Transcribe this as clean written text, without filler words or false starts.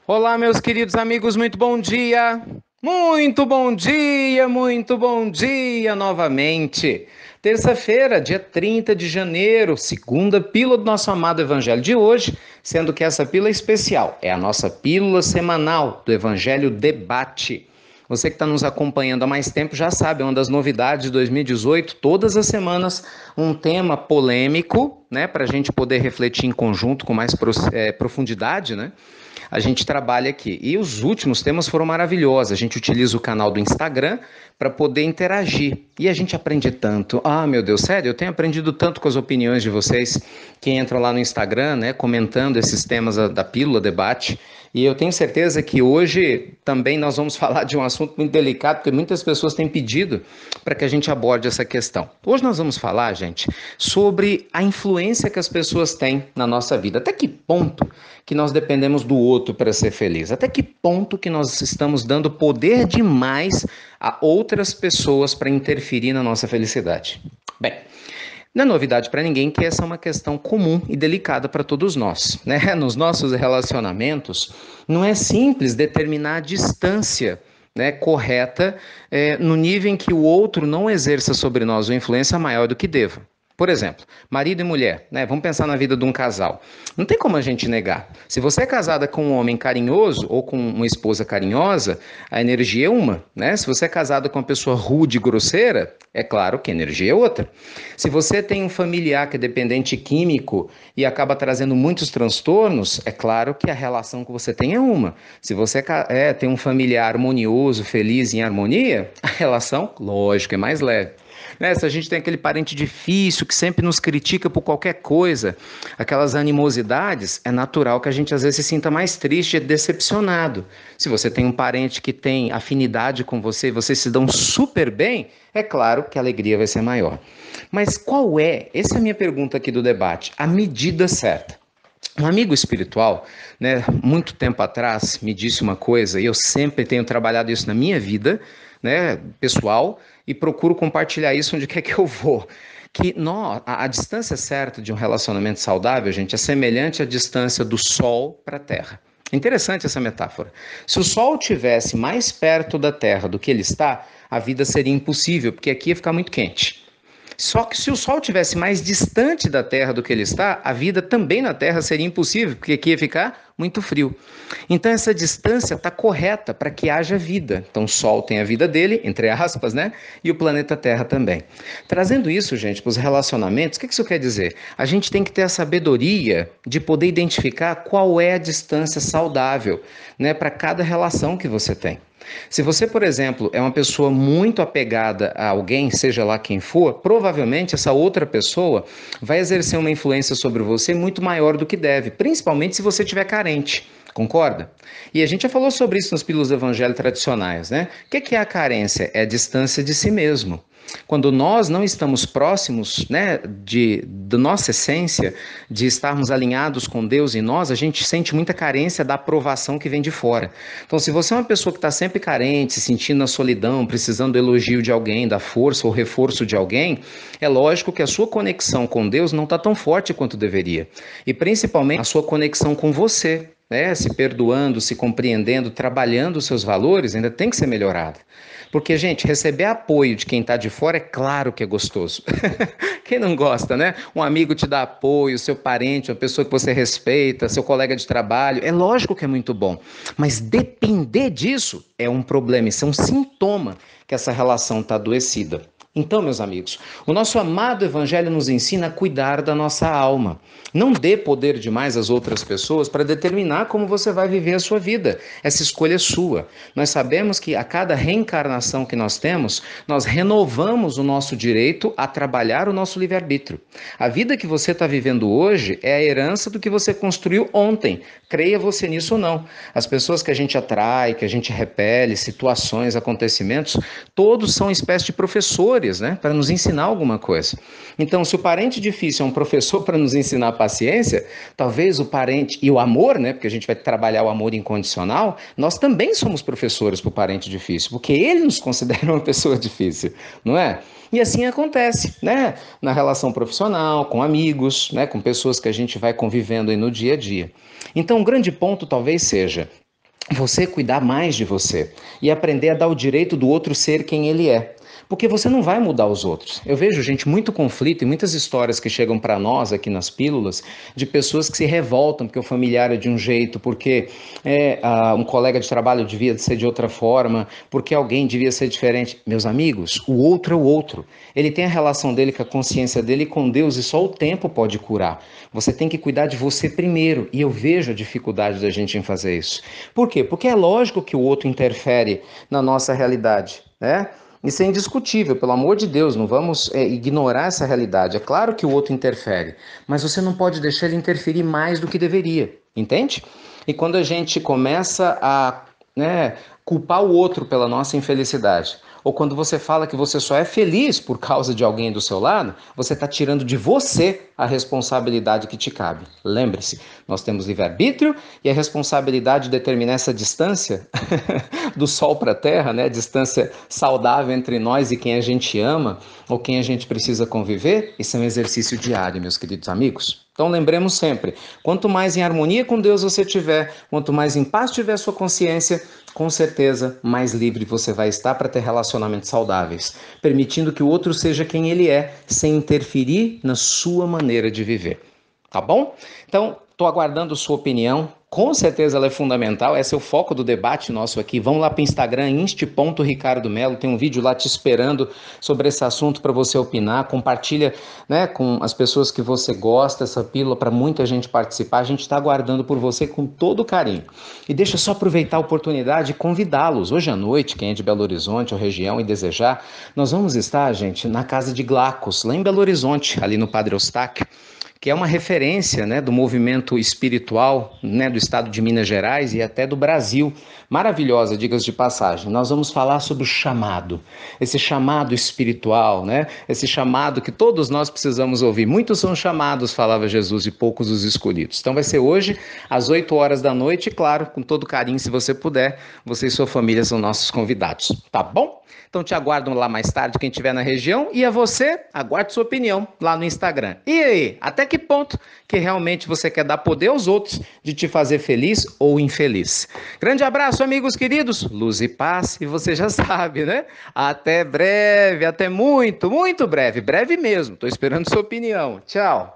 Olá, meus queridos amigos, muito bom dia! Muito bom dia, muito bom dia novamente! Terça-feira, dia 30 de janeiro, segunda pílula do nosso amado Evangelho de hoje, sendo que essa pílula é especial, é a nossa pílula semanal do Evangelho Debate. Você que está nos acompanhando há mais tempo já sabe, é uma das novidades de 2018, todas as semanas um tema polêmico, né, para a gente poder refletir em conjunto com mais profundidade, né? A gente trabalha aqui. E os últimos temas foram maravilhosos. A gente utiliza o canal do Instagram para poder interagir. E a gente aprende tanto. Ah, meu Deus, sério, eu tenho aprendido tanto com as opiniões de vocês que entram lá no Instagram, né, comentando esses temas da Pílula Debate. E eu tenho certeza que hoje também nós vamos falar de um assunto muito delicado, porque muitas pessoas têm pedido para que a gente aborde essa questão. Hoje nós vamos falar, gente, sobre a influência que as pessoas têm na nossa vida. Até que ponto que nós dependemos do outro para ser feliz? Até que ponto que nós estamos dando poder demais a outras pessoas para interferir na nossa felicidade? Bem, não é novidade para ninguém que essa é uma questão comum e delicada para todos nós, né? Nos nossos relacionamentos, não é simples determinar a distância, né, correta, no nível em que o outro não exerça sobre nós uma influência maior do que deva. Por exemplo, marido e mulher, né? Vamos pensar na vida de um casal. Não tem como a gente negar. Se você é casada com um homem carinhoso ou com uma esposa carinhosa, a energia é uma, né? Se você é casada com uma pessoa rude e grosseira, é claro que a energia é outra. Se você tem um familiar que é dependente químico e acaba trazendo muitos transtornos, é claro que a relação que você tem é uma. Se você tem um familiar harmonioso, feliz, em harmonia, a relação, lógico, é mais leve. Né? Se a gente tem aquele parente difícil que sempre nos critica por qualquer coisa, aquelas animosidades, é natural que a gente às vezes se sinta mais triste e decepcionado. Se você tem um parente que tem afinidade com você e vocês se dão super bem, é claro que a alegria vai ser maior. Mas qual é, essa é a minha pergunta aqui do debate, a medida certa? Um amigo espiritual, né, muito tempo atrás, me disse uma coisa, e eu sempre tenho trabalhado isso na minha vida, né, pessoal, e procuro compartilhar isso onde quer que eu vou. Que a distância certa de um relacionamento saudável, gente, é semelhante à distância do Sol para a Terra. Interessante essa metáfora. Se o Sol estivesse mais perto da Terra do que ele está, a vida seria impossível, porque aqui ia ficar muito quente. Só que se o Sol estivesse mais distante da Terra do que ele está, a vida também na Terra seria impossível, porque aqui ia ficar muito frio. Então essa distância está correta para que haja vida. Então o Sol tem a vida dele, entre aspas, né? E o planeta Terra também. Trazendo isso, gente, para os relacionamentos, o que isso quer dizer? A gente tem que ter a sabedoria de poder identificar qual é a distância saudável, né, para cada relação que você tem. Se você, por exemplo, é uma pessoa muito apegada a alguém, seja lá quem for, provavelmente essa outra pessoa vai exercer uma influência sobre você muito maior do que deve, principalmente se você estiver carente. Concorda? E a gente já falou sobre isso nas pílulas do evangelho tradicionais, né? O que é a carência? É a distância de si mesmo. Quando nós não estamos próximos, né, da nossa essência, de estarmos alinhados com Deus em nós, a gente sente muita carência da aprovação que vem de fora. Então, se você é uma pessoa que está sempre carente, se sentindo na solidão, precisando do elogio de alguém, da força ou reforço de alguém, é lógico que a sua conexão com Deus não está tão forte quanto deveria. E principalmente a sua conexão com você, né, se perdoando, se compreendendo, trabalhando os seus valores, ainda tem que ser melhorada. Porque, gente, receber apoio de quem está de fora é claro que é gostoso. Quem não gosta, né? Um amigo te dá apoio, seu parente, uma pessoa que você respeita, seu colega de trabalho, é lógico que é muito bom. Mas depender disso é um problema, isso é um sintoma que essa relação está adoecida. Então, meus amigos, o nosso amado Evangelho nos ensina a cuidar da nossa alma. Não dê poder demais às outras pessoas para determinar como você vai viver a sua vida. Essa escolha é sua. Nós sabemos que a cada reencarnação que nós temos, nós renovamos o nosso direito a trabalhar o nosso livre-arbítrio. A vida que você está vivendo hoje é a herança do que você construiu ontem. Creia você nisso ou não. As pessoas que a gente atrai, que a gente repele, situações, acontecimentos, todos são uma espécie de professores professores, né, para nos ensinar alguma coisa. Então, se o parente difícil é um professor para nos ensinar paciência, talvez o parente e o amor, né, porque a gente vai trabalhar o amor incondicional, nós também somos professores para o parente difícil, porque ele nos considera uma pessoa difícil, não é? E assim acontece, né? Na relação profissional, com amigos, né? Com pessoas que a gente vai convivendo aí no dia a dia. Então, um grande ponto talvez seja você cuidar mais de você e aprender a dar o direito do outro ser quem ele é. Porque você não vai mudar os outros. Eu vejo, gente, muito conflito e muitas histórias que chegam para nós aqui nas pílulas de pessoas que se revoltam porque o familiar é de um jeito, porque um colega de trabalho devia ser de outra forma, porque alguém devia ser diferente. Meus amigos, o outro é o outro. Ele tem a relação dele com a consciência dele e com Deus e só o tempo pode curar. Você tem que cuidar de você primeiro e eu vejo a dificuldade da gente em fazer isso. Por quê? Porque é lógico que o outro interfere na nossa realidade, né? Isso é indiscutível, pelo amor de Deus, não vamos ignorar essa realidade. É claro que o outro interfere, mas você não pode deixar ele interferir mais do que deveria, entende? E quando a gente começa a, né, culpar o outro pela nossa infelicidade, ou quando você fala que você só é feliz por causa de alguém do seu lado, você está tirando de você a responsabilidade que te cabe. Lembre-se, nós temos livre-arbítrio e a responsabilidade de determinar essa distância do sol para a terra, né? Distância saudável entre nós e quem a gente ama ou quem a gente precisa conviver. Isso é um exercício diário, meus queridos amigos. Então lembremos sempre, quanto mais em harmonia com Deus você tiver, quanto mais em paz tiver sua consciência, com certeza mais livre você vai estar para ter relacionamentos saudáveis, permitindo que o outro seja quem ele é, sem interferir na sua maneira de viver. Tá bom? Então, estou aguardando sua opinião. Com certeza ela é fundamental, esse é o foco do debate nosso aqui. Vamos lá para o Instagram, inst.ricardomelo, tem um vídeo lá te esperando sobre esse assunto para você opinar. Compartilha, né, com as pessoas que você gosta essa pílula para muita gente participar. A gente está aguardando por você com todo carinho. E deixa eu só aproveitar a oportunidade e convidá-los. Hoje à noite, quem é de Belo Horizonte ou região e desejar, nós vamos estar, gente, na casa de Glacos, lá em Belo Horizonte, ali no Padre Eustáquio, que é uma referência, né, do movimento espiritual, né, do estado de Minas Gerais e até do Brasil. Maravilhosa, diga-se de passagem. Nós vamos falar sobre o chamado, esse chamado espiritual, né, esse chamado que todos nós precisamos ouvir. Muitos são chamados, falava Jesus, e poucos os escolhidos. Então vai ser hoje, às 8 horas da noite, e claro, com todo carinho, se você puder, você e sua família são nossos convidados, tá bom? Então te aguardam lá mais tarde, quem estiver na região, e a você, aguarde sua opinião lá no Instagram. E aí, até que ponto que realmente você quer dar poder aos outros de te fazer feliz ou infeliz? Grande abraço, amigos queridos, luz e paz, e você já sabe, né? Até breve, até muito, muito breve, breve mesmo, estou esperando sua opinião. Tchau!